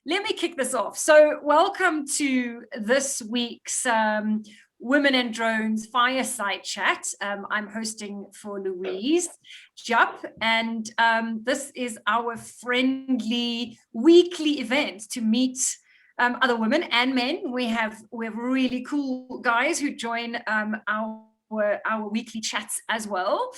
Let me kick this off. So welcome to this week's Women and Drones Fireside Chat. I'm hosting for Louise Jupp, and this is our friendly weekly event to meet other women and men. We have really cool guys who join our weekly chats as well,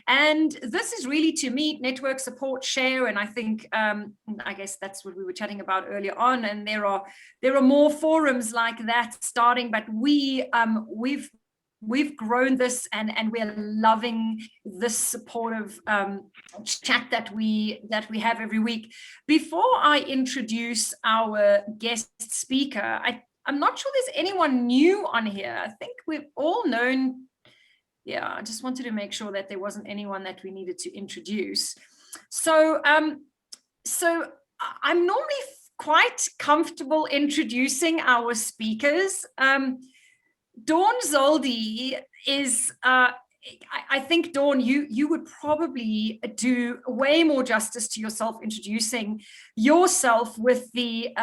and this is really to meet, network, support, share. And I think I guess that's what we were chatting about earlier on, and there are more forums like that starting, but we've grown this, and we're loving this supportive chat that we have every week. Before I introduce our guest speaker, I'm not sure there's anyone new on here. I think we've all known. Yeah, I just wanted to make sure that there wasn't anyone that we needed to introduce. So I'm normally quite comfortable introducing our speakers. Dawn Zoldi is, I think, Dawn, you would probably do way more justice to yourself introducing yourself with the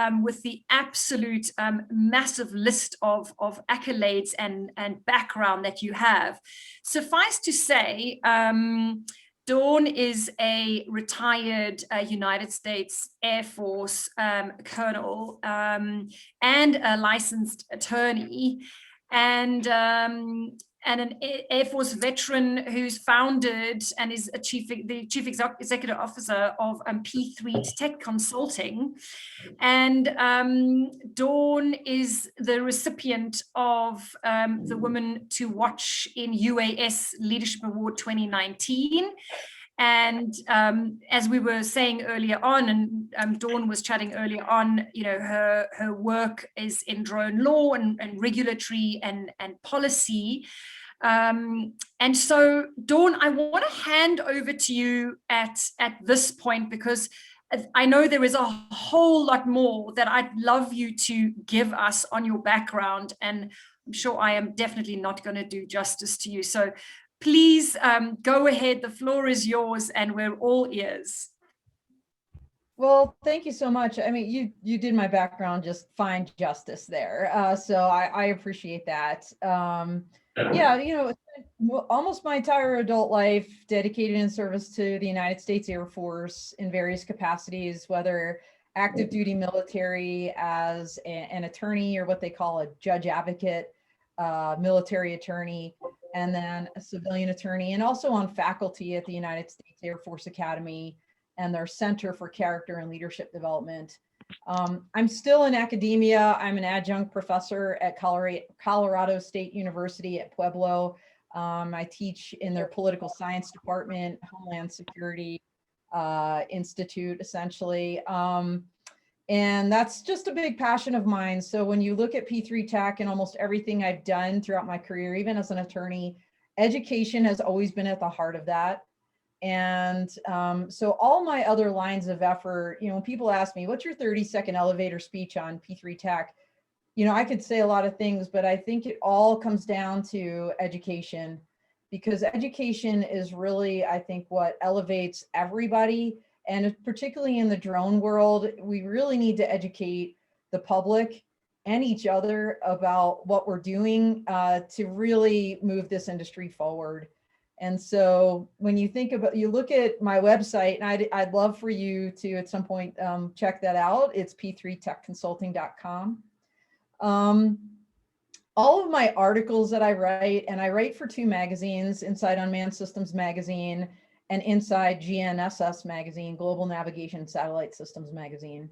absolute massive list of accolades and background that you have. Suffice to say, Dawn is a retired United States Air Force colonel and a licensed attorney, and an Air Force veteran who's founded and is the chief executive officer of P3 Tech Consulting. And Dawn is the recipient of the Women to Watch in UAS Leadership Award 2019. And as we were saying earlier on, and Dawn was chatting earlier on, you know, her work is in drone law and regulatory and policy. And so, Dawn, I want to hand over to you at this point, because I know there is a whole lot more that I'd love you to give us on your background, and I'm sure I am definitely not going to do justice to you. So please go ahead. The floor is yours, and we're all ears. Well, thank you so much. I mean, you did my background just fine justice there. So I appreciate that. Yeah, you know, almost my entire adult life dedicated in service to the United States Air Force in various capacities, whether active duty military as an attorney, or what they call a judge advocate, military attorney, and then a civilian attorney, and also on faculty at the United States Air Force Academy and their Center for Character and Leadership Development. I'm still in academia. I'm an adjunct professor at Colorado State University at Pueblo. I teach in their political science department, Homeland Security Institute, essentially. And that's just a big passion of mine. So when you look at P3 Tech and almost everything I've done throughout my career, even as an attorney, education has always been at the heart of that. And so all my other lines of effort, you know, when people ask me, what's your 30-second elevator speech on P3 Tech? You know, I could say a lot of things, but I think it all comes down to education, because education is really, I think, what elevates everybody. And particularly in the drone world, we really need to educate the public and each other about what we're doing to really move this industry forward. And so when you think about, you look at my website, and I'd love for you to at some point check that out. It's p3techconsulting.com. All of my articles that I write, and I write for two magazines, Inside Unmanned Systems Magazine and Inside GNSS Magazine, Global Navigation Satellite Systems Magazine.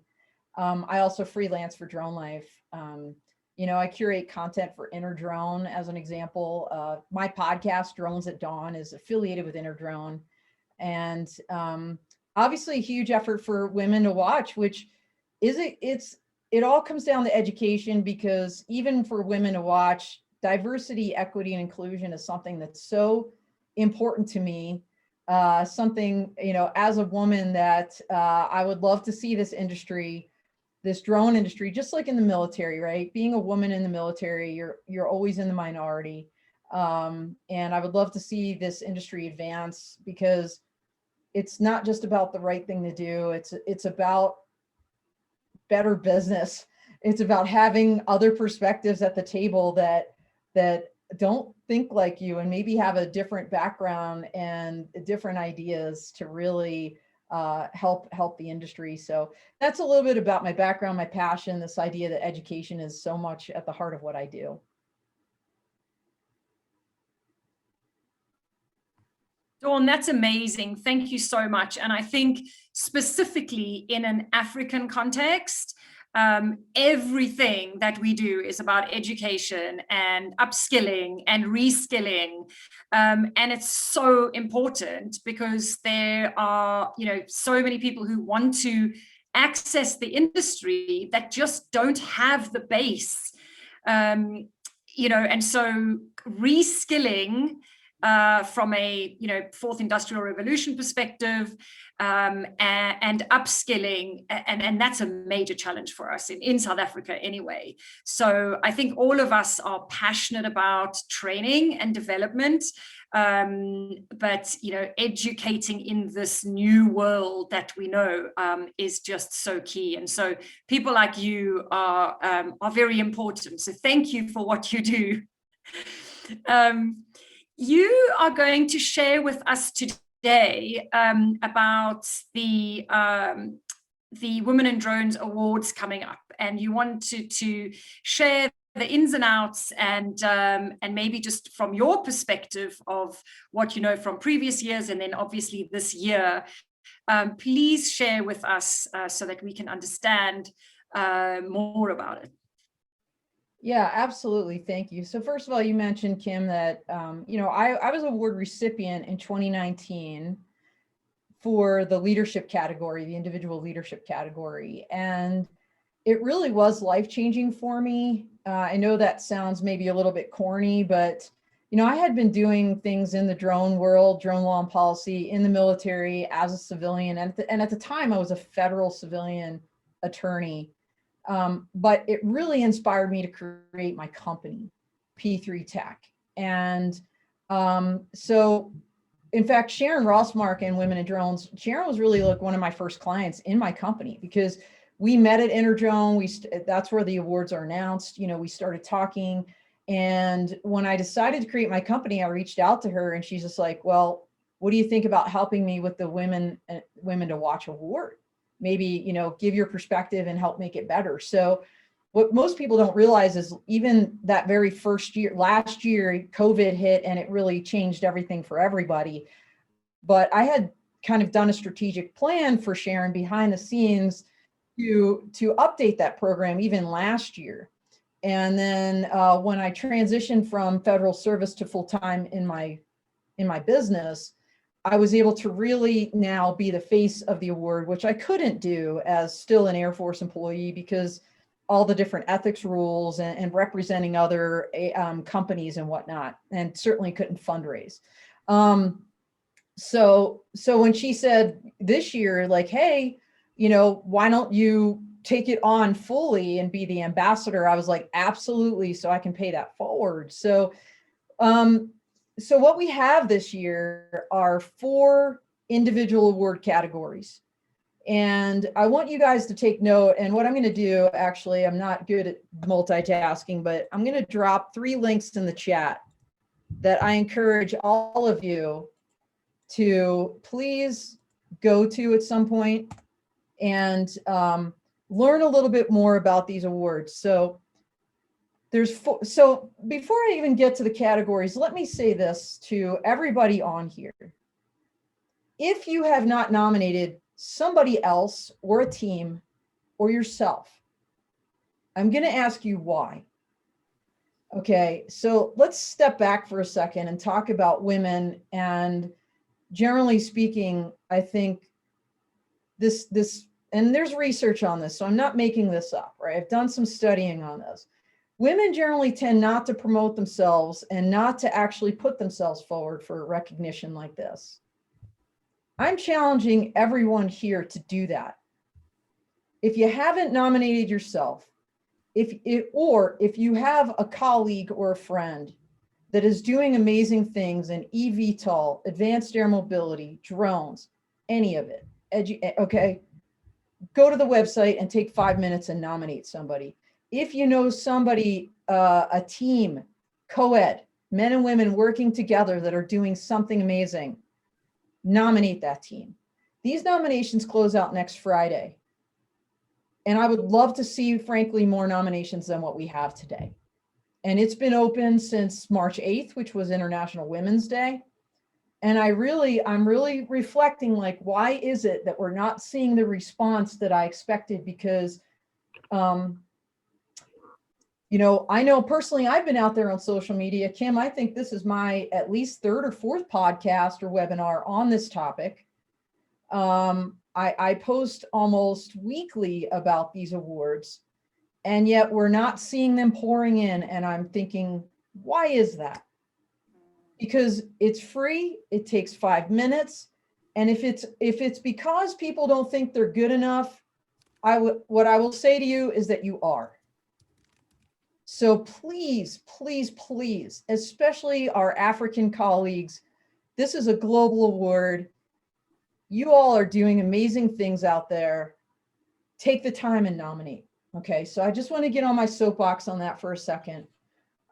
I also freelance for Drone Life. You know, I curate content for InterDrone as an example. My podcast, Drones at Dawn, is affiliated with InterDrone. And obviously a huge effort for women to watch, which it all comes down to education, because even for women to watch, diversity, equity, and inclusion is something that's so important to me. Something, you know, as a woman, that I would love to see this industry, this drone industry, just like in the military, right? Being a woman in the military, you're always in the minority. And I would love to see this industry advance, because it's not just about the right thing to do. It's about better business. It's about having other perspectives at the table that don't think like you and maybe have a different background and different ideas to really help the industry. So that's a little bit about my background, my passion, this idea that education is so much at the heart of what I do. Dawn, that's amazing. Thank you so much. And I think specifically in an African context, everything that we do is about education and upskilling and reskilling. And it's so important because there are, so many people who want to access the industry that just don't have the base. And so reskilling from a fourth industrial revolution perspective, and upskilling, and that's a major challenge for us in South Africa anyway. So I think all of us are passionate about training and development, but educating in this new world that we know is just so key. And so people like you are very important. So thank you for what you do. You are going to share with us today about the Women in Drones Awards coming up, and you wanted to share the ins and outs and maybe just from your perspective of what you know from previous years and then obviously this year. Please share with us so that we can understand more about it. Yeah, absolutely. Thank you. So first of all, you mentioned, Kim, that, I was award recipient in 2019 for the leadership category, the individual leadership category. And it really was life-changing for me. I know that sounds maybe a little bit corny, but, I had been doing things in the drone world, drone law and policy, in the military as a civilian. And at the time I was a federal civilian attorney. But it really inspired me to create my company, P3 Tech. And so, in fact, Sharon Rossmark and Women in Drones, Sharon was really like one of my first clients in my company because we met at Interdrone. That's where the awards are announced. We started talking. And when I decided to create my company, I reached out to her and she's just like, well, what do you think about helping me with the Women to Watch award? Maybe, give your perspective and help make it better. So what most people don't realize is even that very first year, last year, COVID hit and it really changed everything for everybody. But I had kind of done a strategic plan for Sharon behind the scenes to update that program even last year. And then when I transitioned from federal service to full-time in my business, I was able to really now be the face of the award, which I couldn't do as still an Air Force employee because all the different ethics rules and representing other companies and whatnot, and certainly couldn't fundraise. So when she said this year, like, hey, why don't you take it on fully and be the ambassador? I was like, absolutely. So I can pay that forward. So what we have this year are 4 individual award categories. And I want you guys to take note. And what I'm going to do, actually, I'm not good at multitasking, but I'm going to drop 3 links in the chat that I encourage all of you to please go to at some point and learn a little bit more about these awards. So before I even get to the categories, let me say this to everybody on here. If you have not nominated somebody else or a team or yourself, I'm going to ask you why. Okay, so let's step back for a second and talk about women. And generally speaking, I think this, and there's research on this, so I'm not making this up, right? I've done some studying on this. Women generally tend not to promote themselves and not to actually put themselves forward for recognition like this. I'm challenging everyone here to do that. If you haven't nominated yourself, if you have a colleague or a friend that is doing amazing things in eVTOL, advanced air mobility, drones, any of it, okay, go to the website and take 5 minutes and nominate somebody. If you know somebody, a team, co-ed, men and women working together that are doing something amazing, nominate that team. These nominations close out next Friday. And I would love to see, frankly, more nominations than what we have today. And it's been open since March 8th, which was International Women's Day. And I'm really reflecting, like, why is it that we're not seeing the response that I expected? Because, you know, I know personally, I've been out there on social media. Kim, I think this is my at least third or fourth podcast or webinar on this topic. I post almost weekly about these awards, and yet we're not seeing them pouring in. And I'm thinking, why is that? Because it's free, it takes 5 minutes. And if it's because people don't think they're good enough, what I will say to you is that you are. So please, please, please, especially our African colleagues, this is a global award. You all are doing amazing things out there. Take the time and nominate. Okay, so I just want to get on my soapbox on that for a second.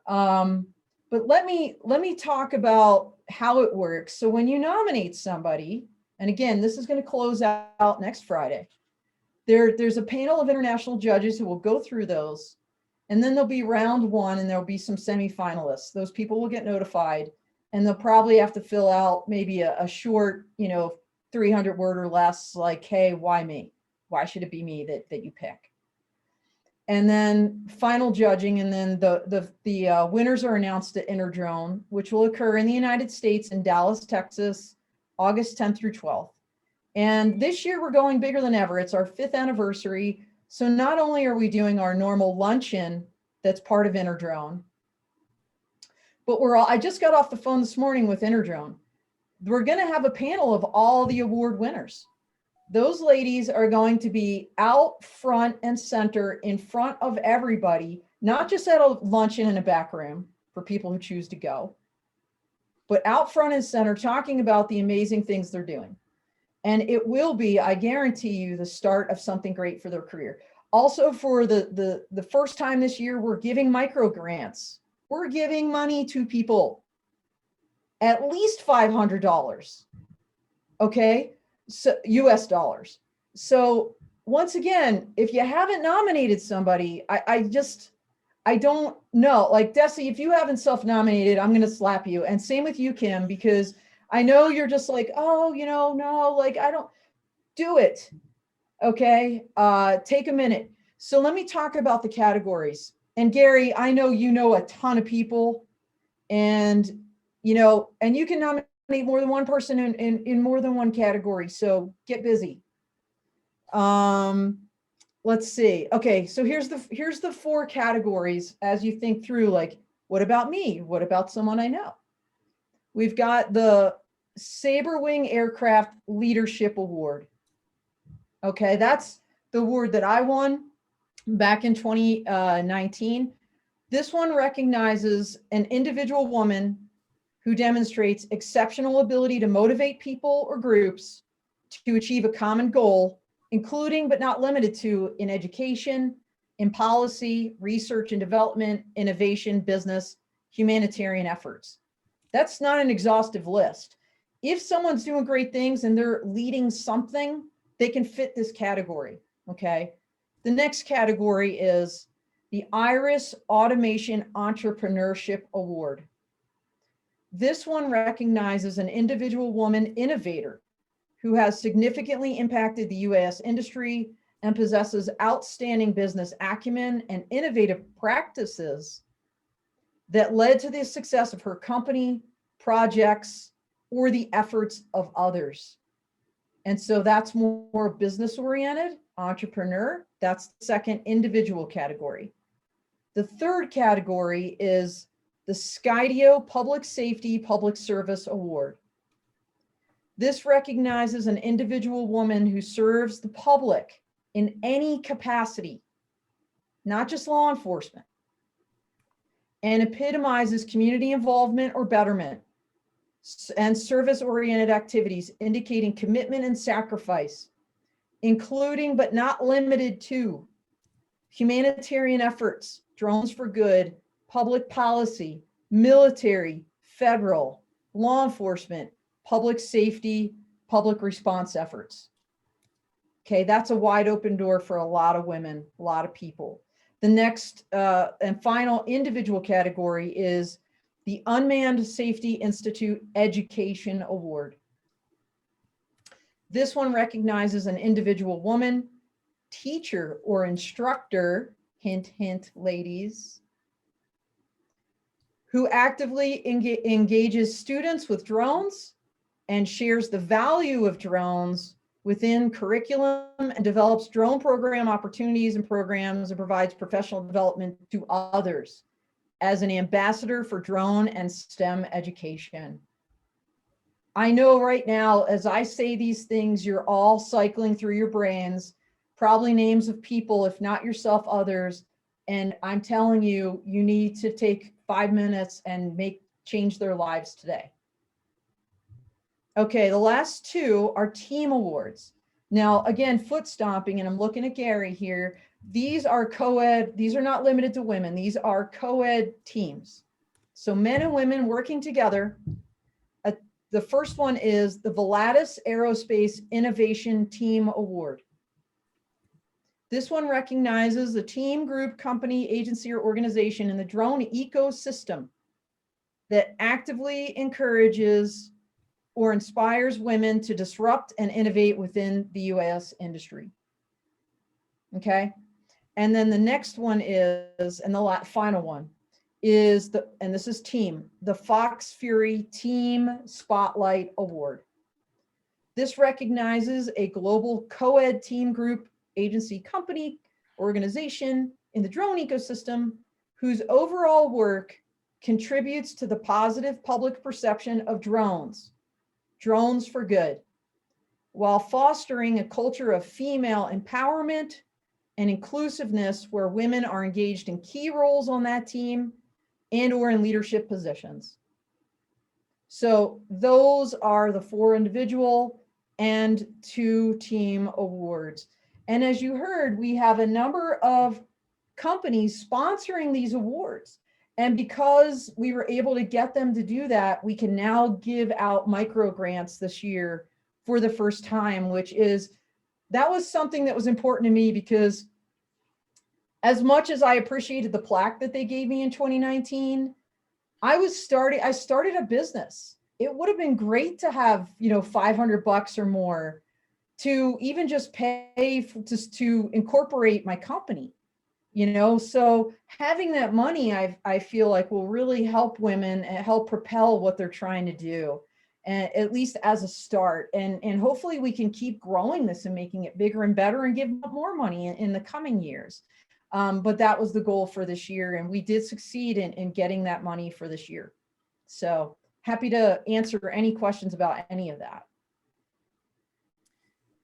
But let me talk about how it works. So when you nominate somebody, and again, this is going to close out next Friday, there's a panel of international judges who will go through those. And then there'll be round one, and there'll be some semifinalists. Those people will get notified, and they'll probably have to fill out maybe a short, 300 word or less, like, hey, why me? Why should it be me that you pick? And then final judging, and then the winners are announced at Interdrone, which will occur in the United States in Dallas, Texas, August 10th through 12th. And this year we're going bigger than ever. It's our 5th anniversary. So not only are we doing our normal luncheon that's part of Interdrone, but I just got off the phone this morning with Interdrone. We're going to have a panel of all the award winners. Those ladies are going to be out front and center in front of everybody, not just at a luncheon in a back room for people who choose to go, but out front and center talking about the amazing things they're doing. And it will be, I guarantee you, the start of something great for their career. Also, for the first time this year, we're giving micro grants. We're giving money to people, at least $500, okay? So US dollars. So once again, if you haven't nominated somebody, I don't know. Like, Desi, if you haven't self-nominated, I'm going to slap you. And same with you, Kim, because I know you're just like, oh, no, like, I don't do it. Okay. Take a minute. So let me talk about the categories. And Gary, I know you know a ton of people, and and you can nominate more than one person in more than one category. So get busy. Let's see. Okay. So here's the 4 categories as you think through, like, what about me? What about someone I know? We've got the Saber Wing Aircraft Leadership Award. Okay, that's the award that I won back in 2019. This one recognizes an individual woman who demonstrates exceptional ability to motivate people or groups to achieve a common goal, including but not limited to in education, in policy, research and development, innovation, business, humanitarian efforts. That's not an exhaustive list. If someone's doing great things and they're leading something, they can fit this category, okay? The next category is the Iris Automation Entrepreneurship Award. This one recognizes an individual woman innovator who has significantly impacted the U.S. industry and possesses outstanding business acumen and innovative practices that led to the success of her company, projects, or the efforts of others. And so that's more business-oriented, entrepreneur. That's the second individual category. The third category is the Skydio Public Safety Public Service Award. This recognizes an individual woman who serves the public in any capacity, not just law enforcement, and epitomizes community involvement or betterment and service-oriented activities, indicating commitment and sacrifice including but not limited to humanitarian efforts, drones for good, public policy, military, federal, law enforcement, public safety, public response efforts. Okay, that's a wide open door for a lot of women, a lot of people. The next and final individual category is the Unmanned Safety Institute Education Award. This one recognizes an individual woman, teacher or instructor, hint, hint, ladies, who actively engages students with drones and shares the value of drones within curriculum and develops drone program opportunities and programs and provides professional development to others as an ambassador for drone and STEM education. I know right now, as I say these things, you're all cycling through your brains, probably names of people, if not yourself, others. And I'm telling you, you need to take 5 minutes and change their lives today. Okay, the last two are team awards. Now, again, foot stomping, and I'm looking at Gary here. These are co-ed, these are not limited to women. These are co-ed teams. So men and women working together. The first one is the Volatis Aerospace Innovation Team Award. This one recognizes a team, group, company, agency, or organization in the drone ecosystem that actively encourages or inspires women to disrupt and innovate within the UAS industry. Okay. And then the next one is, and the final one is and this is team, the Fox Fury Team Spotlight Award. This recognizes a global co-ed team, group, agency, company, organization in the drone ecosystem whose overall work contributes to the positive public perception of drones for good, while fostering a culture of female empowerment and inclusiveness where women are engaged in key roles on that team and or in leadership positions. So those are the 4 individual and 2 team awards. And as you heard, we have a number of companies sponsoring these awards. And because we were able to get them to do that, we can now give out micro grants this year for the first time, that was something that was important to me, because as much as I appreciated the plaque that they gave me in 2019, I started a business. It would have been great to have, $500 or more to even just pay to incorporate my company. So having that money, I feel like will really help women and help propel what they're trying to do, and at least as a start. And hopefully we can keep growing this and making it bigger and better and give more money in the coming years. But that was the goal for this year, and we did succeed in getting that money for this year. So happy to answer any questions about any of that.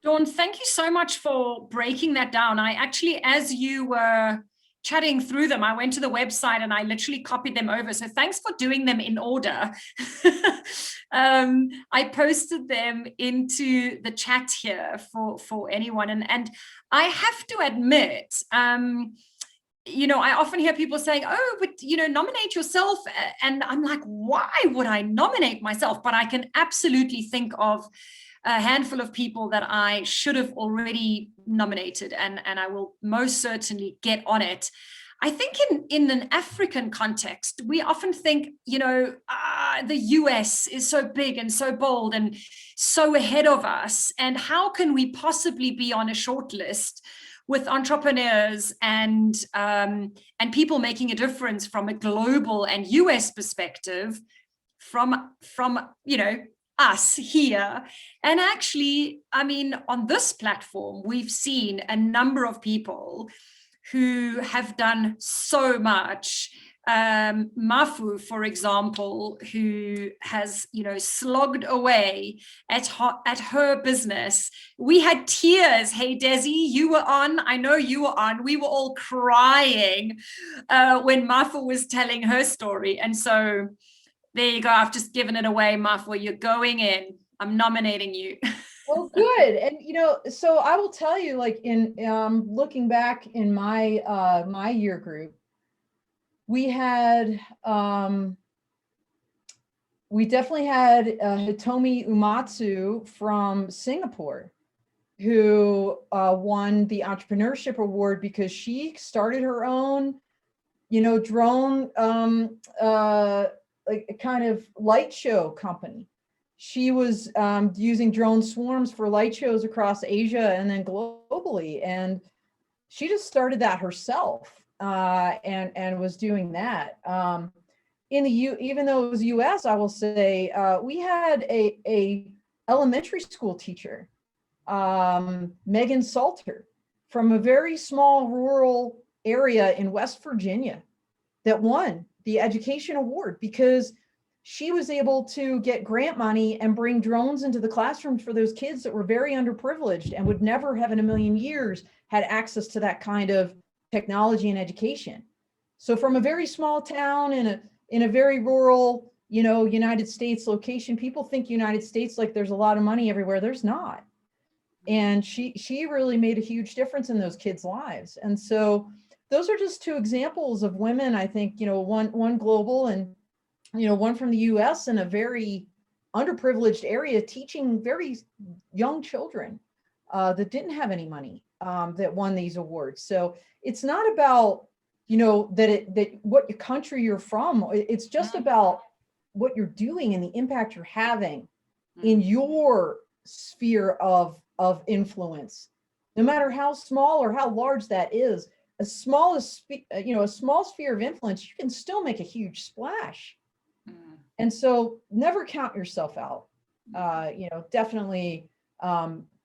Dawn, thank you so much for breaking that down. I actually, as you were chatting through them, I went to the website and I literally copied them over. So thanks for doing them in order. I posted them into the chat here for anyone. And I have to admit, I often hear people saying, oh, but, nominate yourself. And I'm like, why would I nominate myself? But I can absolutely think of a handful of people that I should have already nominated, and I will most certainly get on it. I think in an African context, we often think, the US is so big and so bold and so ahead of us, and how can we possibly be on a short list with entrepreneurs and people making a difference from a global and US perspective, from us here. And actually, on this platform, we've seen a number of people who have done so much. Mafu, for example, who has, slogged away at her business. We had tears. Hey, Desi, you were on. I know you were on. We were all crying when Mafu was telling her story. And so there you go. I've just given it away, Mafu. You're going in. I'm nominating you. Well, good. And, so I will tell you, like in looking back in my my year group, we had we definitely had Hitomi Umatsu from Singapore, who won the Entrepreneurship Award because she started her own, drone, like a kind of light show company. She was using drone swarms for light shows across Asia and then globally. And she just started that herself and was doing that. Even though it was US, I will say, we had a elementary school teacher, Megan Salter, from a very small rural area in West Virginia, that won the education award because she was able to get grant money and bring drones into the classroom for those kids that were very underprivileged and would never have in a million years had access to that kind of technology and education. So from a very small town in a very rural, United States location, people think United States like there's a lot of money everywhere. There's not. And she really made a huge difference in those kids' lives. And so those are just two examples of women, I think, one global and, one from the US in a very underprivileged area, teaching very young children that didn't have any money that won these awards. So it's not about, that what country you're from. It's just about what you're doing and the impact you're having in your sphere of influence, no matter how small or how large that is. As small as, a small sphere of influence, you can still make a huge splash. And so never count yourself out. Definitely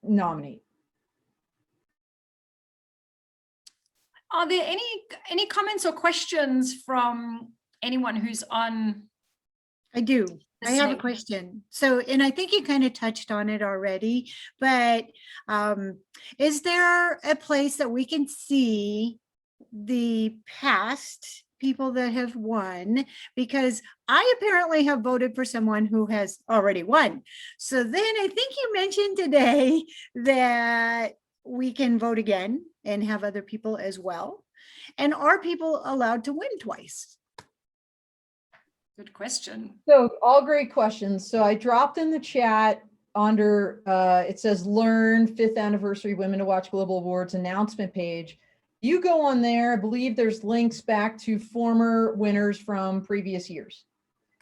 nominate. Are there any comments or questions from anyone who's on? I do. I have a question. So, and I think you kind of touched on it already, but is there a place that we can see the past people that have won? Because I apparently have voted for someone who has already won. So then I think you mentioned today that we can vote again and have other people as well. And are people allowed to win twice? Good question. So all great questions. So I dropped in the chat under, it says Learn 5th Anniversary Women to Watch Global Awards announcement page. You go on there, I believe there's links back to former winners from previous years.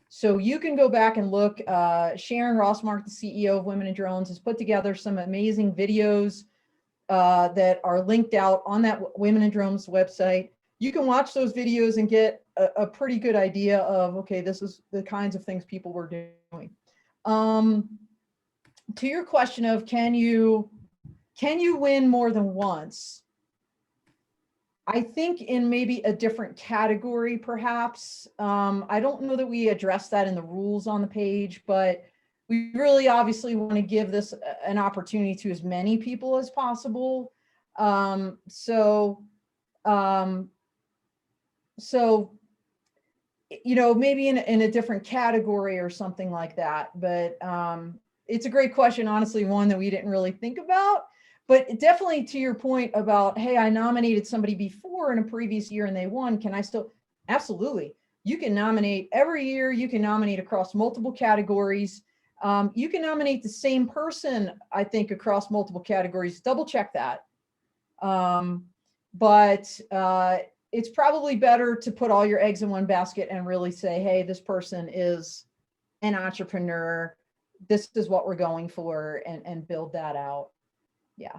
So you can go back and look. Sharon Rossmark, the CEO of Women in Drones, has put together some amazing videos that are linked out on that Women in Drones website. You can watch those videos and get a pretty good idea of, okay, this is the kinds of things people were doing. To your question of can you win more than once? I think in maybe a different category, perhaps. I don't know that we addressed that in the rules on the page, but we really obviously want to give this an opportunity to as many people as possible. Maybe in a different category or something like that. But it's a great question, honestly, one that we didn't really think about. But definitely to your point about, hey, I nominated somebody before in a previous year and they won. Can I still? Absolutely. You can nominate every year. You can nominate across multiple categories. You can nominate the same person, I think, across multiple categories. Double check that. But it's probably better to put all your eggs in one basket and really say, hey, this person is an entrepreneur. This is what we're going for, and build that out. Yeah.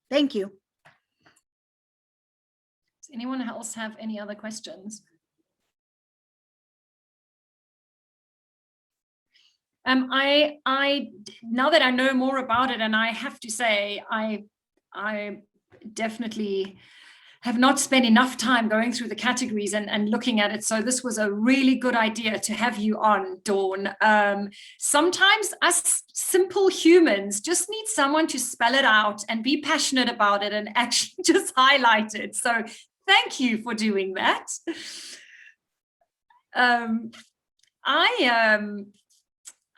Thank you. Does anyone else have any other questions? I now that I know more about it, and I have to say, I definitely have not spent enough time going through the categories and looking at it. So this was a really good idea to have you on, Dawn. Sometimes us simple humans just need someone to spell it out and be passionate about it and actually just highlight it. So thank you for doing that.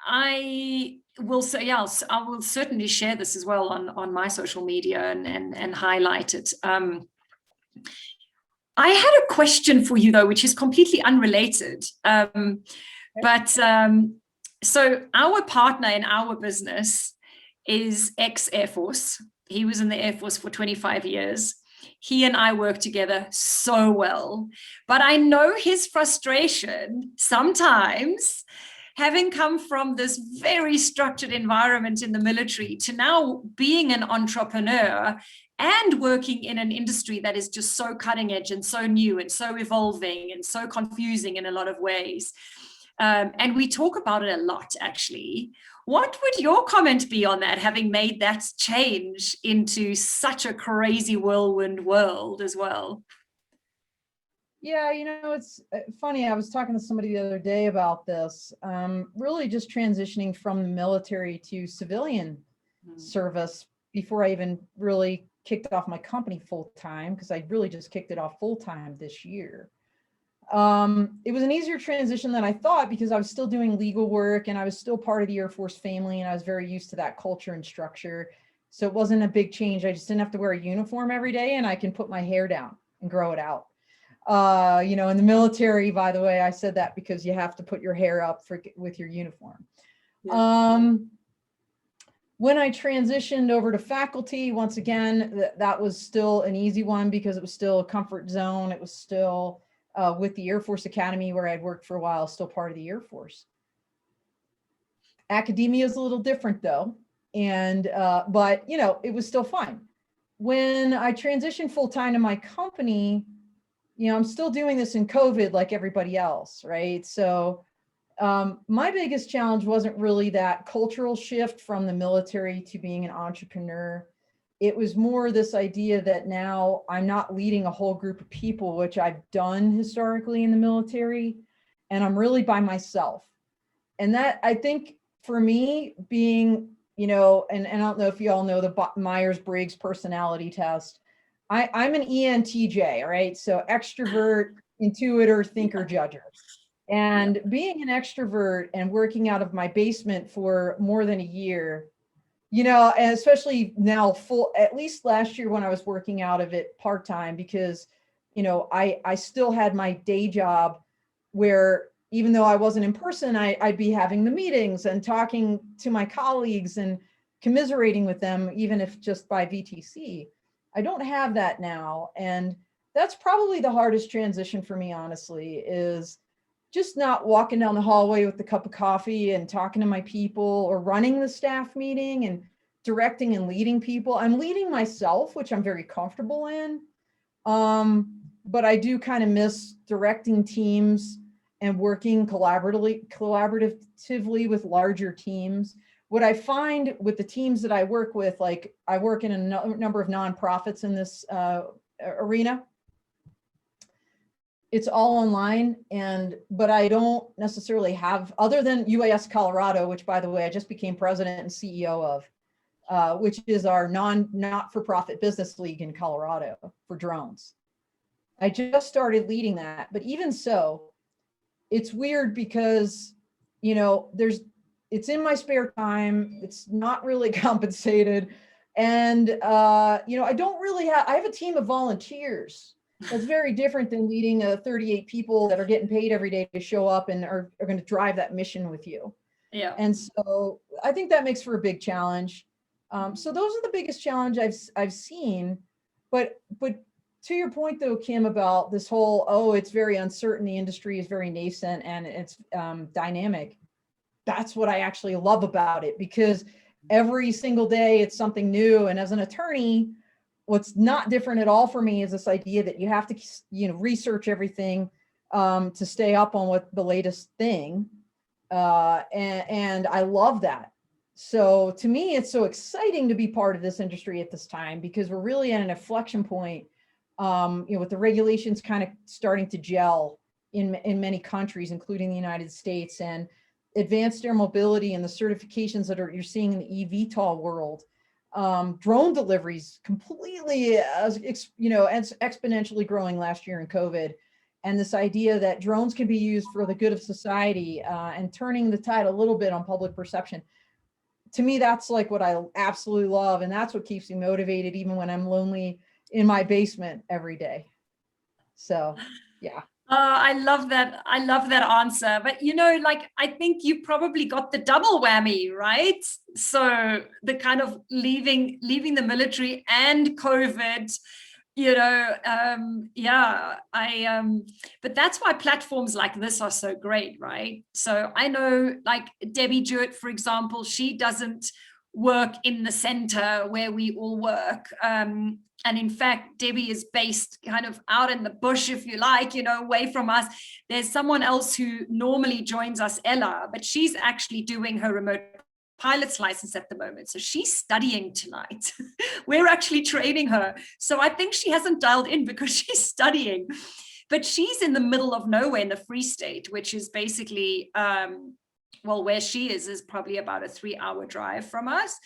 I will say, yeah, I will certainly share this as well on my social media and highlight it. I had a question for you though, which is completely unrelated. So our partner in our business is ex-Air Force. He was in the Air Force for 25 years. He and I work together so well, but I know his frustration sometimes, having come from this very structured environment in the military to now being an entrepreneur and working in an industry that is just so cutting edge and so new and so evolving and so confusing in a lot of ways. And we talk about it a lot, actually. What would your comment be on that, having made that change into such a crazy whirlwind world as well? Yeah, it's funny. I was talking to somebody the other day about this, really just transitioning from the military to civilian service before I even really kicked off my company full time, because I really just kicked it off full time this year. It was an easier transition than I thought, because I was still doing legal work and I was still part of the Air Force family, and I was very used to that culture and structure. So it wasn't a big change. I just didn't have to wear a uniform every day, and I can put my hair down and grow it out. In the military, by the way, I said that because you have to put your hair up with your uniform. Yeah. When I transitioned over to faculty, once again, that was still an easy one, because it was still a comfort zone. It was still with the Air Force Academy, where I'd worked for a while, still part of the Air Force. Academia is a little different though. But it was still fine. When I transitioned full-time to my company, I'm still doing this in COVID like everybody else, right? So my biggest challenge wasn't really that cultural shift from the military to being an entrepreneur. It was more this idea that now I'm not leading a whole group of people, which I've done historically in the military, and I'm really by myself. And that, I think, for me, being, and I don't know if you all know the Myers-Briggs personality test. I'm an ENTJ, right? So extrovert, intuitor, thinker, judger. And being an extrovert and working out of my basement for more than a year, and especially now at least last year when I was working out of it part-time, because, I still had my day job where, even though I wasn't in person, I'd be having the meetings and talking to my colleagues and commiserating with them, even if just by VTC. I don't have that now. And that's probably the hardest transition for me, honestly, is just not walking down the hallway with the cup of coffee and talking to my people, or running the staff meeting and directing and leading people. I'm leading myself, which I'm very comfortable in. But I do kind of miss directing teams and working collaboratively with larger teams. What I find with the teams that I work with, like I work in a number of nonprofits in this arena. It's all online, but I don't necessarily have, other than UAS Colorado, which, by the way, I just became president and CEO of, which is our not-for-profit business league in Colorado for drones. I just started leading that, but even so, it's weird because, it's in my spare time. It's not really compensated. And, I don't really I have a team of volunteers. That's very different than leading 38 people that are getting paid every day to show up and are going to drive that mission with you. Yeah. And so I think that makes for a big challenge. So those are the biggest challenge I've seen. But to your point though, Kim, about this whole, it's very uncertain. The industry is very nascent and it's dynamic. That's what I actually love about it, because every single day it's something new. And as an attorney, what's not different at all for me is this idea that you have to, research everything to stay up on what the latest thing. And I love that. So to me, it's so exciting to be part of this industry at this time, because we're really at an inflection point, with the regulations kind of starting to gel in many countries, including the United States, and advanced air mobility and the certifications that you're seeing in the eVTOL world. Drone deliveries completely, exponentially growing last year in COVID. and this idea that drones can be used for the good of society, and turning the tide a little bit on public perception. To me, that's like what I absolutely love. And that's what keeps me motivated, even when I'm lonely in my basement every day. So, yeah. I love that. I love that answer. But, like, I think you probably got the double whammy, right? So the kind of leaving the military and COVID, but that's why platforms like this are so great, right? So I know, like, Debbie Jewett, for example, she doesn't work in the center where we all work. And in fact, Debbie is based kind of out in the bush, if you like, away from us. There's someone else who normally joins us, Ella, but she's actually doing her remote pilot's license at the moment. So she's studying tonight. We're actually training her. So I think she hasn't dialed in because she's studying. But she's in the middle of nowhere in the Free State, which is basically, where she is probably about a 3-hour drive from us.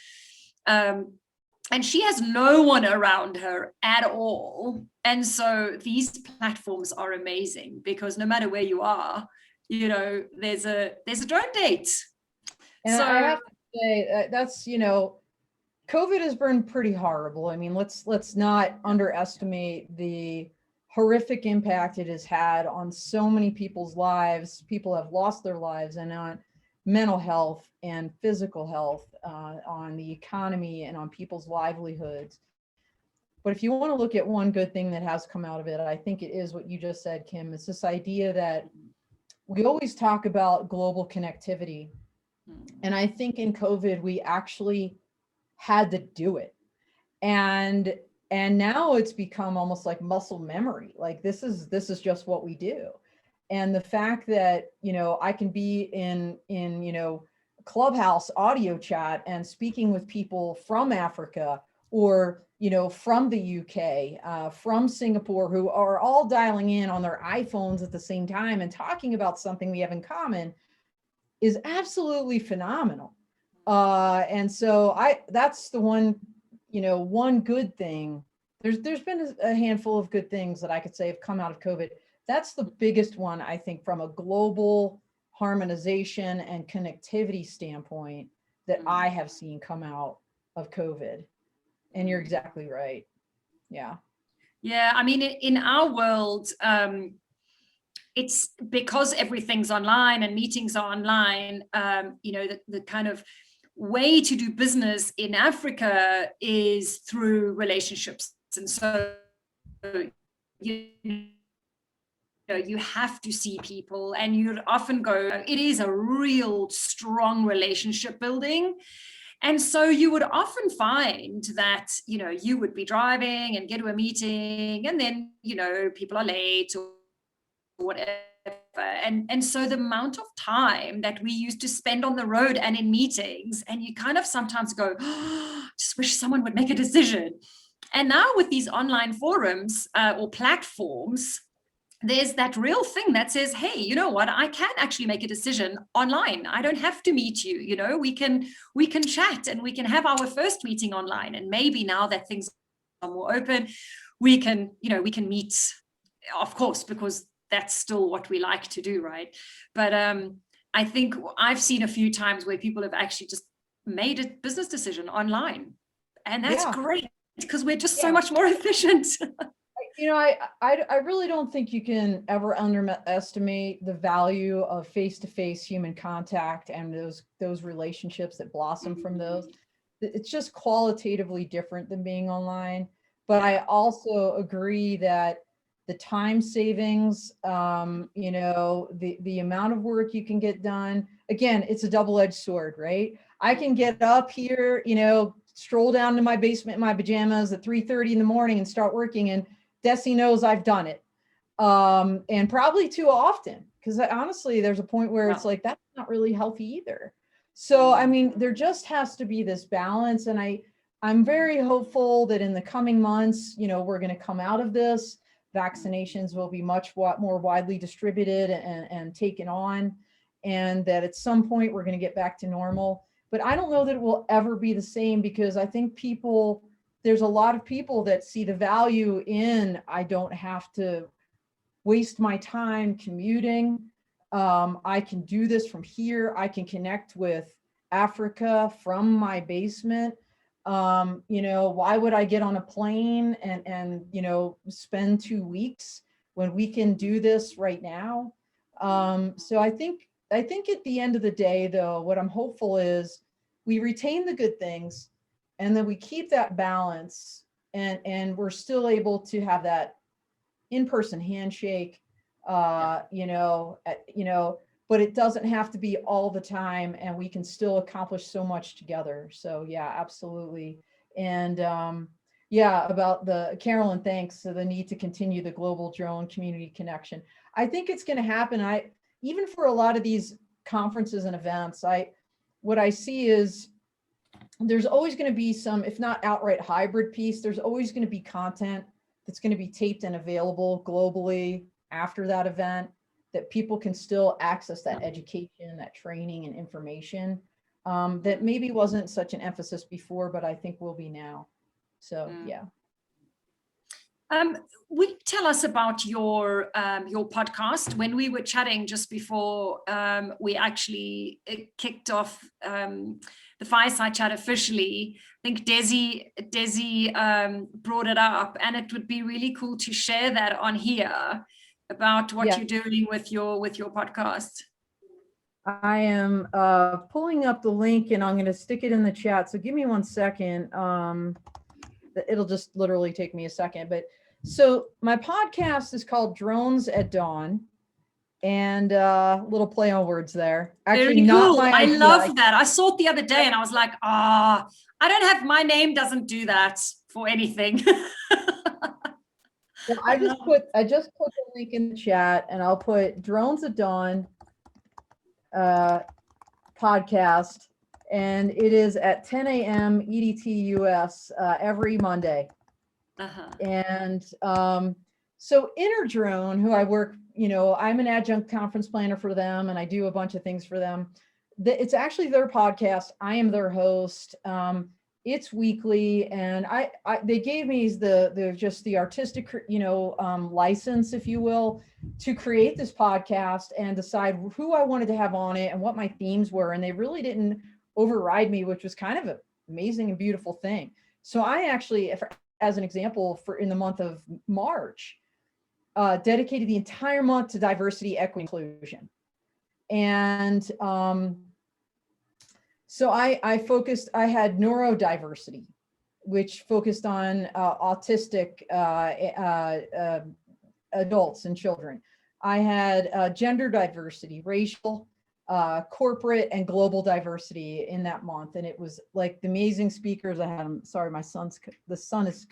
And she has no one around her at all. And so these platforms are amazing because no matter where you are, there's a drone date. And so I have to say that's, COVID has been pretty horrible. I mean, let's not underestimate the horrific impact it has had on so many people's lives. People have lost their lives, and on mental health and physical health, on the economy and on people's livelihoods. But if you want to look at one good thing that has come out of it, I think it is what you just said, Kim. It's this idea that we always talk about global connectivity. And I think in COVID, we actually had to do it. And now it's become almost like muscle memory. Like this is just what we do. And the fact that, I can be in Clubhouse audio chat and speaking with people from Africa or, from the UK, from Singapore, who are all dialing in on their iPhones at the same time and talking about something we have in common is absolutely phenomenal. And so that's the one, one good thing. There's been a handful of good things that I could say have come out of COVID. That's the biggest one, I think, from a global harmonization and connectivity standpoint that I have seen come out of COVID. And you're exactly right. Yeah. Yeah. I mean, in our world, it's because everything's online and meetings are online, the kind of way to do business in Africa is through relationships. And so, you have to see people, and you'd often go, it is a real strong relationship building. And so you would often find that, you would be driving and get to a meeting, and then, people are late or whatever. And so the amount of time that we used to spend on the road and in meetings, and you kind of sometimes go, just wish someone would make a decision. And now with these online forums or platforms, there's that real thing that says, hey, you know what, I can actually make a decision online. I don't have to meet you. We can chat and we can have our first meeting online. And maybe now that things are more open, we can meet, of course, because that's still what we like to do, right? But I think I've seen a few times where people have actually just made a business decision online. And that's great because we're just so much more efficient. I really don't think you can ever underestimate the value of face-to-face human contact and those relationships that blossom from those. It's just qualitatively different than being online. But I also agree that the time savings, the amount of work you can get done, again, it's a double-edged sword, right? I can get up here, stroll down to my basement in my pajamas at 3:30 in the morning and start working, and Desi knows I've done it. And probably too often, because honestly, there's a point where it's like, that's not really healthy either. So, I mean, there just has to be this balance. And I'm very hopeful that in the coming months, we're going to come out of this. Vaccinations will be much more widely distributed and taken on. And that at some point we're going to get back to normal. But I don't know that it will ever be the same, because I think there's a lot of people that see the value in, I don't have to waste my time commuting. I can do this from here. I can connect with Africa from my basement. Why would I get on a plane and spend 2 weeks when we can do this right now? So I think at the end of the day, though, what I'm hopeful is we retain the good things, and then we keep that balance, and we're still able to have that in-person handshake, but it doesn't have to be all the time, and we can still accomplish so much together. So yeah, absolutely. And about the Carolyn, thanks. So the need to continue the global drone community connection. I think it's going to happen. Even for a lot of these conferences and events, what I see is there's always going to be some, if not outright hybrid piece, there's always going to be content that's going to be taped and available globally after that event, that people can still access that education, that training and information that maybe wasn't such an emphasis before, but I think will be now. So, yeah. Will you tell us about your podcast? When we were chatting just before we actually kicked off the Fireside Chat officially, I think Desi brought it up, and it would be really cool to share that on here about what you're doing with your podcast. I am pulling up the link, and I'm going to stick it in the chat. So give me 1 second. It'll just literally take me a second. But so my podcast is called Drones at Dawn, and little play on words there. Actually, very cool. I love that. I saw it the other day, and I was like, I don't have, my name doesn't do that for anything. Well, I just put the link in the chat, and I'll put Drones at Dawn podcast, and it is at 10 a.m. EDT US every Monday. And so Interdrone, who I work, I'm an adjunct conference planner for them, and I do a bunch of things for them. It's actually their podcast. I am their host. It's weekly, and they gave me the artistic, license, if you will, to create this podcast and decide who I wanted to have on it and what my themes were. And they really didn't override me, which was kind of an amazing and beautiful thing. So I actually, as an example, in the month of March, dedicated the entire month to diversity, equity, inclusion. And so I had neurodiversity, which focused on autistic adults and children. I had gender diversity, racial, corporate, and global diversity in that month. And it was like the amazing speakers I had. I'm sorry, the sun is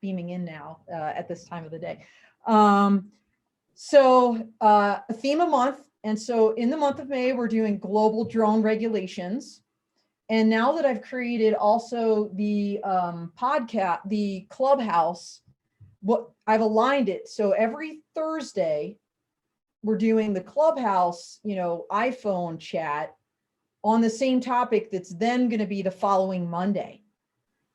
beaming in now at this time of the day. So a theme a month. And so in the month of May, we're doing global drone regulations. And now that I've created also the podcast, the Clubhouse, I've aligned it. So every Thursday, we're doing the Clubhouse, iPhone chat on the same topic that's then going to be the following Monday.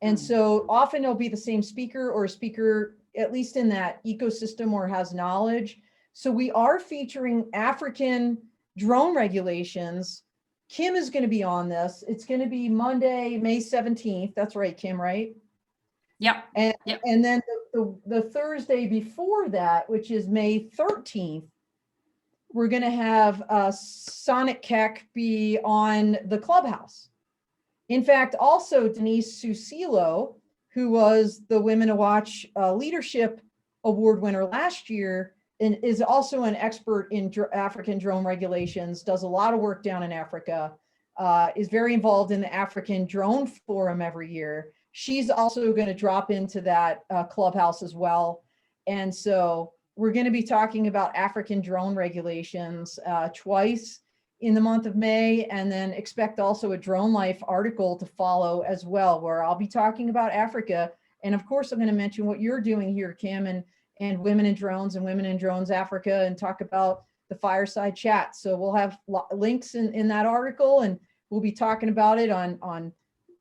And so often it'll be the same speaker, or a speaker, at least in that ecosystem, or has knowledge. So we are featuring African drone regulations. Kim is going to be on this. It's going to be Monday, May 17th. That's right, Kim, right? Yep. And then the Thursday before that, which is May 13th, we're going to have Sonic Keck be on the Clubhouse. In fact, also Denise Susilo, who was the Women to Watch Leadership Award winner last year, and is also an expert in African drone regulations, does a lot of work down in Africa, is very involved in the African Drone Forum every year. She's also going to drop into that Clubhouse as well. And so we're going to be talking about African drone regulations twice in the month of May, and then expect also a Drone Life article to follow as well, where I'll be talking about Africa. And of course, I'm going to mention what you're doing here, Kim, and Women in Drones and Women in Drones Africa, and talk about the Fireside Chat. So we'll have links in that article, and we'll be talking about it on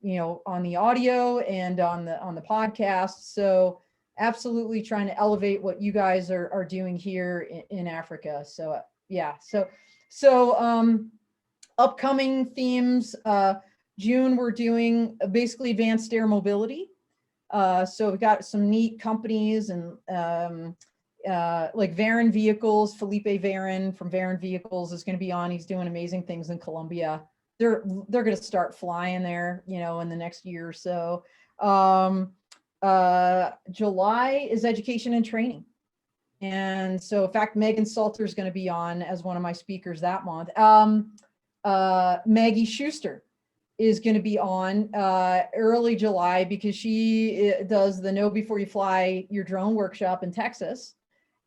the audio and on the podcast. So absolutely trying to elevate what you guys are doing here in Africa. So yeah, so upcoming themes, June, we're doing basically advanced air mobility. So we've got some neat companies and like Varon Vehicles, Felipe Varon from Varon Vehicles is going to be on. He's doing amazing things in Colombia. They're going to start flying there, you know, in the next year or so. July is education and training. And so in fact, Megan Salter is going to be on as one of my speakers that month. Maggie Schuster is going to be on early July because she does the Know Before You Fly Your Drone workshop in Texas.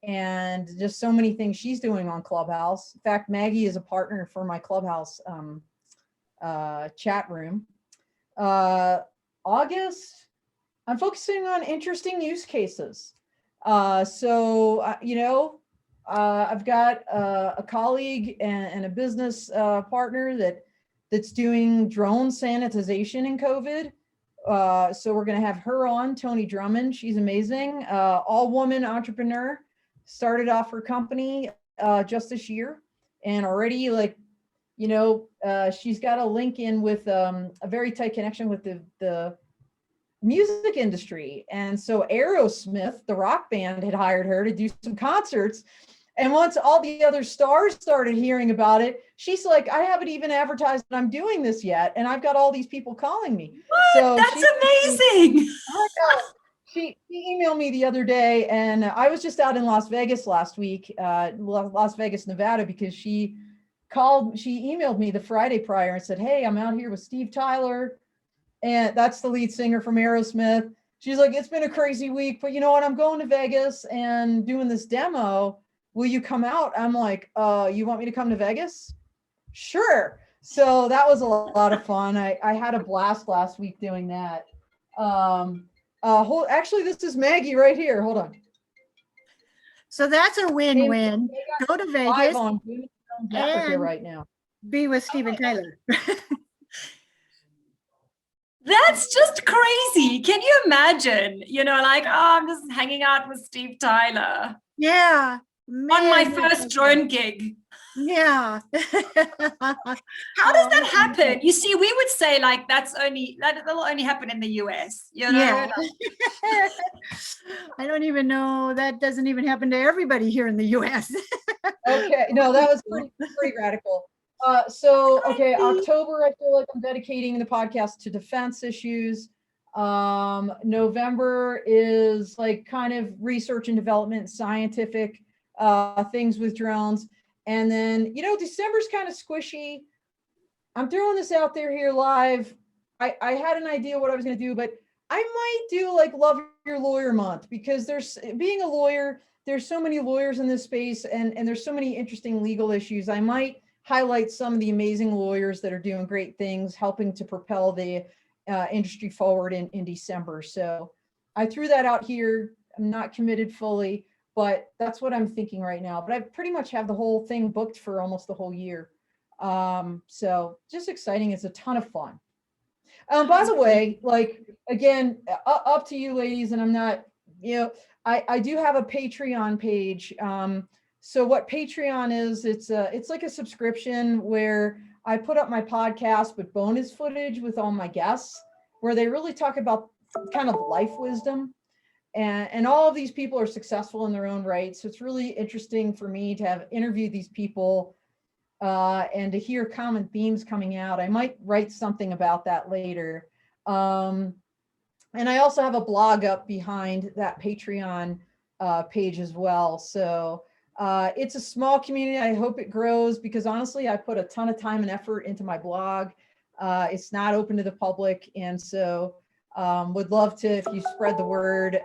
And just so many things she's doing on Clubhouse. In fact, Maggie is a partner for my Clubhouse chat room. August, I'm focusing on interesting use cases. You know, I've got a colleague and a business partner that's doing drone sanitization in COVID. So we're going to have her on, Tony Drummond. She's amazing. All-woman entrepreneur, started off her company just this year, and already, like, you know, she's got a link in with a very tight connection with the music industry. And so Aerosmith, the rock band, had hired her to do some concerts. And once all the other stars started hearing about it, she's like, I haven't even advertised that I'm doing this yet. And I've got all these people calling me. What? So That's amazing. She emailed me the other day, and I was just out in Las Vegas last week, Las Vegas, Nevada, because she emailed me the Friday prior and said, hey, I'm out here with Steve Tyler. And that's the lead singer from Aerosmith. She's like, it's been a crazy week, but you know what? I'm going to Vegas and doing this demo. Will you come out? I'm like, you want me to come to Vegas? Sure. So that was a lot of fun. I had a blast last week doing that. Actually, this is Maggie right here. Hold on. So that's a win-win. Go to Vegas and right now. Be with Steven Tyler. That's just crazy. Can you imagine? You know, like, oh, I'm just hanging out with Steve Tyler. Yeah. Man, on my first drone gig. Yeah. How does that happen? You see, we would say like that'll only happen in the US. You know? Yeah. I don't even know. That doesn't even happen to everybody here in the US. Okay. No, that was pretty radical. Okay, October, I feel like I'm dedicating the podcast to defense issues. November is like kind of research and development, scientific things with drones. And then, you know, December's kind of squishy. I'm throwing this out there here live. I had an idea what I was going to do, but I might do like Love Your Lawyer Month, because being a lawyer, there's so many lawyers in this space, and there's so many interesting legal issues. I might highlight some of the amazing lawyers that are doing great things, helping to propel the industry forward in December. So I threw that out here. I'm not committed fully, but that's what I'm thinking right now. But I pretty much have the whole thing booked for almost the whole year. So just exciting. It's a ton of fun. By the way, like, again, up to you ladies, and I'm not, you know, I do have a Patreon page. So what Patreon is, it's like a subscription where I put up my podcast with bonus footage with all my guests, where they really talk about kind of life wisdom. And all of these people are successful in their own right. So it's really interesting for me to have interviewed these people and to hear common themes coming out. I might write something about that later. And I also have a blog up behind that Patreon page as well. So it's a small community. I hope it grows, because honestly, I put a ton of time and effort into my blog. It's not open to the public. And so would love to, if you spread the word,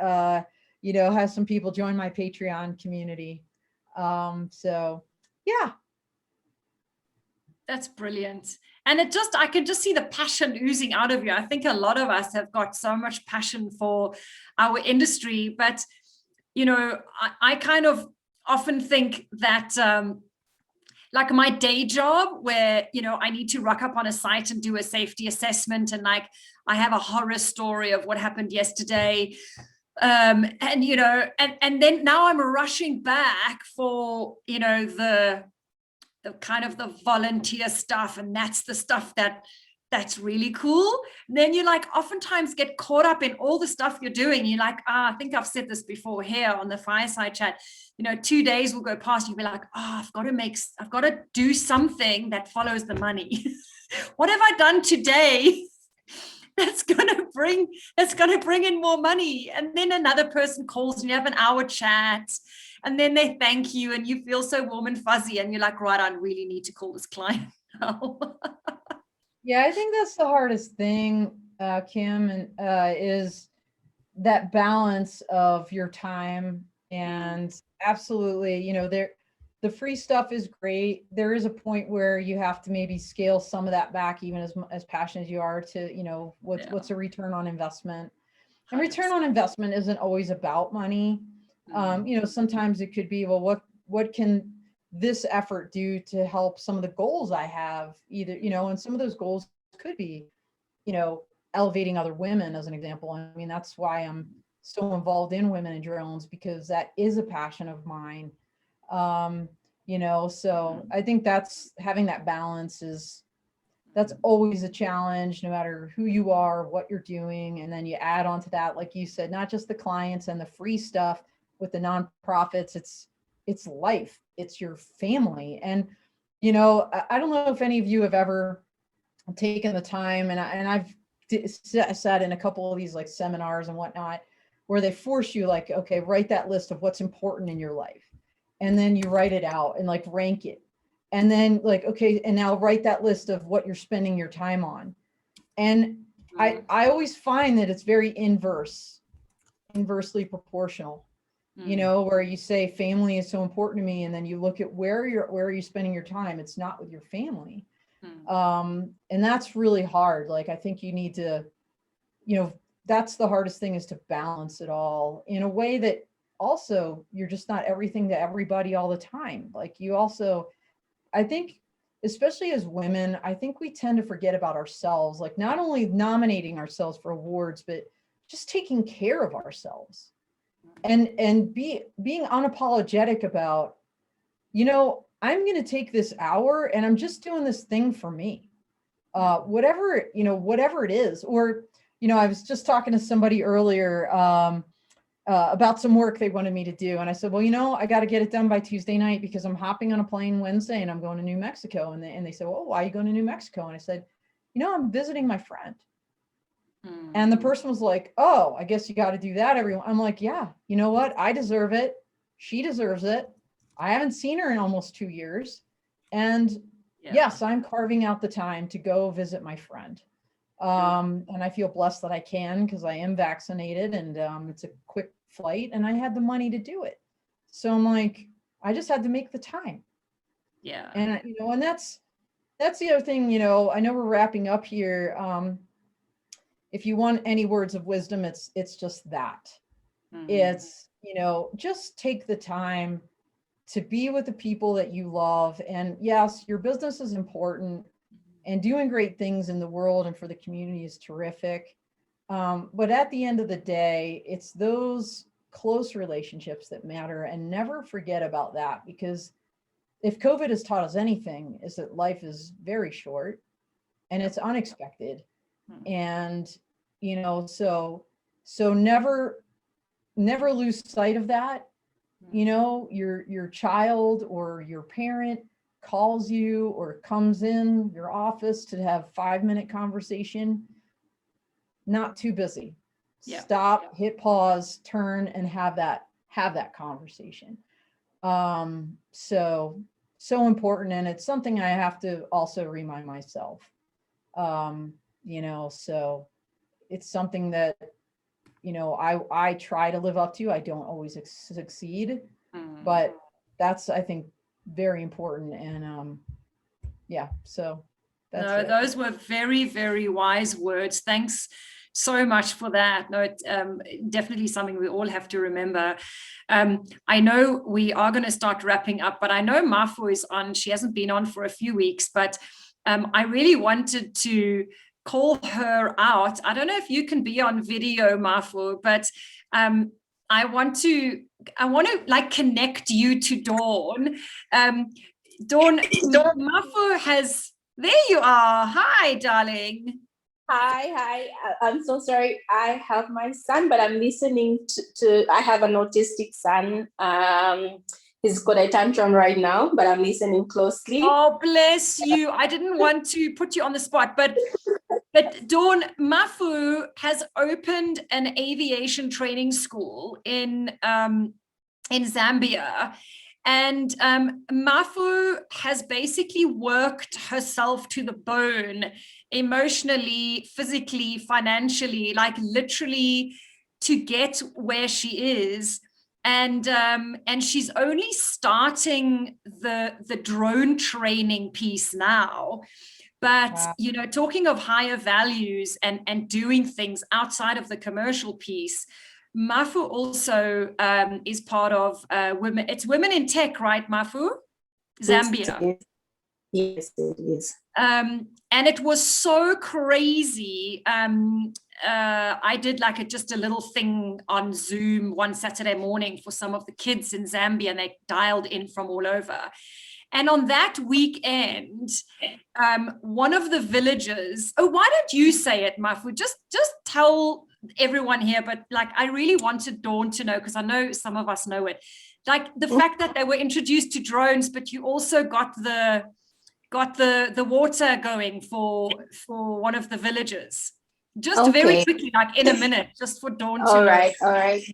you know, have some people join my Patreon community. So yeah. That's brilliant. And I can just see the passion oozing out of you. I think a lot of us have got so much passion for our industry, but, you know, I kind of often think that like my day job, where, you know, I need to rock up on a site and do a safety assessment, and like I have a horror story of what happened yesterday. And you know, and then now I'm rushing back for, you know, the kind of the volunteer stuff, and that's the stuff that's really cool. And then you like oftentimes get caught up in all the stuff you're doing. You're like, I think I've said this before here on the Fireside Chat, you know, 2 days will go past, you'll be like, I've got to do something that follows the money. What have I done today that's gonna bring in more money? And then another person calls and you have an hour chat, and then they thank you and you feel so warm and fuzzy, and you're like, right, I really need to call this client now. Yeah, I think that's the hardest thing, Kim, and is that balance of your time. And absolutely, you know, the free stuff is great. There is a point where you have to maybe scale some of that back, even as passionate as you are, to, you know, what's a return on investment. And return on investment isn't always about money. You know, sometimes it could be, well, what can this effort do to help some of the goals I have, either, you know, and some of those goals could be, you know, elevating other women, as an example. I mean, that's why I'm so involved in Women in Drones, because that is a passion of mine. You know, so I think that's having that balance that's always a challenge, no matter who you are, what you're doing. And then you add on to that, like you said, not just the clients and the free stuff with the nonprofits, it's life, it's your family. And, you know, I don't know if any of you have ever taken the time, and I've sat in a couple of these like seminars and whatnot, where they force you like, okay, write that list of what's important in your life. And then you write it out and like rank it. And then like, okay, and now write that list of what you're spending your time on. And I always find that it's very inversely proportional, you know, where you say family is so important to me. And then you look at where are you spending your time? It's not with your family. And that's really hard. Like, I think you need to, you know, that's the hardest thing, is to balance it all in a way that also you're just not everything to everybody all the time. Like, you also, I think, especially as women, I think we tend to forget about ourselves, like not only nominating ourselves for awards, but just taking care of ourselves and being unapologetic about, you know, I'm going to take this hour and I'm just doing this thing for me, whatever it is. Or, you know, I was just talking to somebody earlier, about some work they wanted me to do. And I said, well, you know, I got to get it done by Tuesday night because I'm hopping on a plane Wednesday and I'm going to New Mexico. And they said, well, why are you going to New Mexico? And I said, you know, I'm visiting my friend. And the person was like, oh, I guess you got to do that, everyone. I'm like, yeah, you know what? I deserve it. She deserves it. I haven't seen her in almost 2 years. And yes, I'm carving out the time to go visit my friend. And I feel blessed that I can, because I am vaccinated, and it's a quick flight and I had the money to do it. So I'm like, I just had to make the time. Yeah. And you know, and that's the other thing, you know, I know we're wrapping up here. If you want any words of wisdom, it's just that. It's, you know, just take the time to be with the people that you love. And yes, your business is important, and doing great things in the world and for the community is terrific. But at the end of the day, it's those close relationships that matter, and never forget about that, because if COVID has taught us anything, is that life is very short and it's unexpected. And, you know, so never lose sight of that. You know, your child or your parent calls you or comes in your office to have 5-minute conversation, not too busy. Stop, hit pause, turn, and have that conversation. So important. And it's something I have to also remind myself, you know, so it's something that, you know, I try to live up to. I don't always succeed, but that's, I think, very important. And so that's those were very, very wise words. Thanks so much for that. No, it's definitely something we all have to remember. I know we are going to start wrapping up, but I know Mafo is on. She hasn't been on for a few weeks, but I really wanted to call her out. I don't know if you can be on video, Mafu, but I want to like connect you to Dawn. Dawn, Mafu has, there you are. Hi, darling. Hi. I'm so sorry. I have my son, but I'm listening to I have an autistic son. He's got a tantrum right now, but I'm listening closely. Oh, bless you. I didn't want to put you on the spot, but Dawn, Mafu has opened an aviation training school in Zambia. And Mafu has basically worked herself to the bone, emotionally, physically, financially, like literally to get where she is. And she's only starting the drone training piece now. But, Wow. you know, talking of higher values and doing things outside of the commercial piece, Mafu also is part of women. It's Women in Tech, right, Mafu? Zambia. Yes, it is. And it was so crazy. I did like just a little thing on Zoom one Saturday morning for some of the kids in Zambia, and they dialed in from all over. And on that weekend, one of the villagers, why don't you say it, Mafu? Just tell everyone here, but like I really wanted Dawn to know, because I know some of us know it. Like the fact that they were introduced to drones, but you also got the water going for one of the villagers. Just very quickly, like in a minute, just for Dawn to know. All right.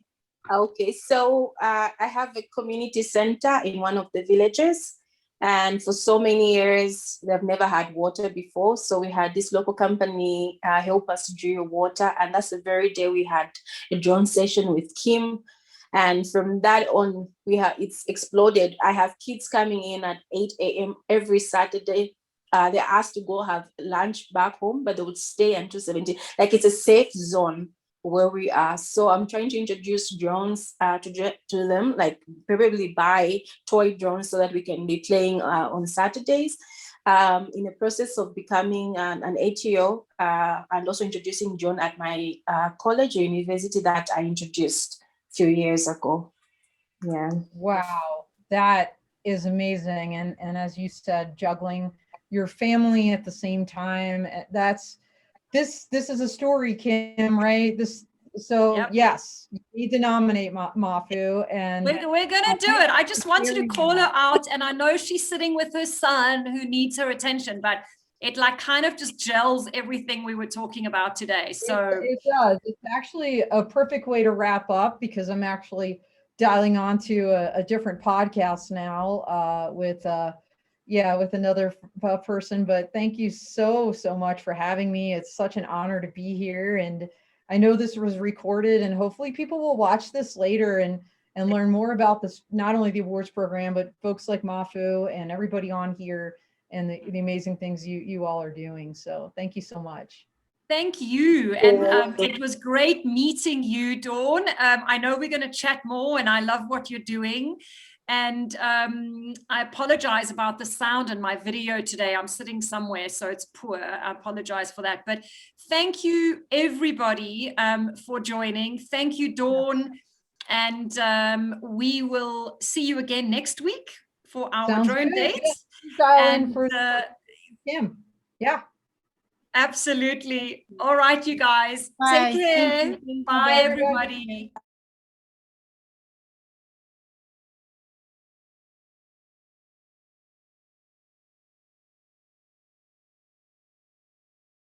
Okay, so I have a community center in one of the villages. And for so many years, they've never had water before. So we had this local company help us drill water. And that's the very day we had a drone session with Kim. And from that on, it's exploded. I have kids coming in at 8 a.m. every Saturday. They're asked to go have lunch back home, but they would stay until 17. Like it's a safe zone where we are. So I'm trying to introduce drones to them, like probably buy toy drones so that we can be playing on Saturdays. In the process of becoming an ATO and also introducing drone at my college or university that I introduced a few years ago. Yeah. Wow, that is amazing. And as you said, juggling your family at the same time, this is a story, Kim, right? Yep. Yes, you need to nominate Mafu, and we're gonna do it. I just wanted to call her out, and I know she's sitting with her son who needs her attention, but it like kind of just gels everything we were talking about today. So it does. It's actually a perfect way to wrap up, because I'm actually dialing onto a different podcast now with another person. But thank you so much for having me. It's such an honor to be here, and I know this was recorded, and hopefully people will watch this later and learn more about this, not only the awards program, but folks like Mafu and everybody on here, and the amazing things you all are doing. So thank you so much. thank you. And it was great meeting you, Dawn. I know we're going to chat more, and I love what you're doing. And I apologize about the sound in my video today. I'm sitting somewhere, so it's poor. I apologize for that. But thank you, everybody, for joining. Thank you, Dawn. And we will see you again next week for our Sounds drone good. dates. Yeah. And For Kim. Yeah. Absolutely. All right, you guys. Bye. Take care. Thank you. Bye, everybody.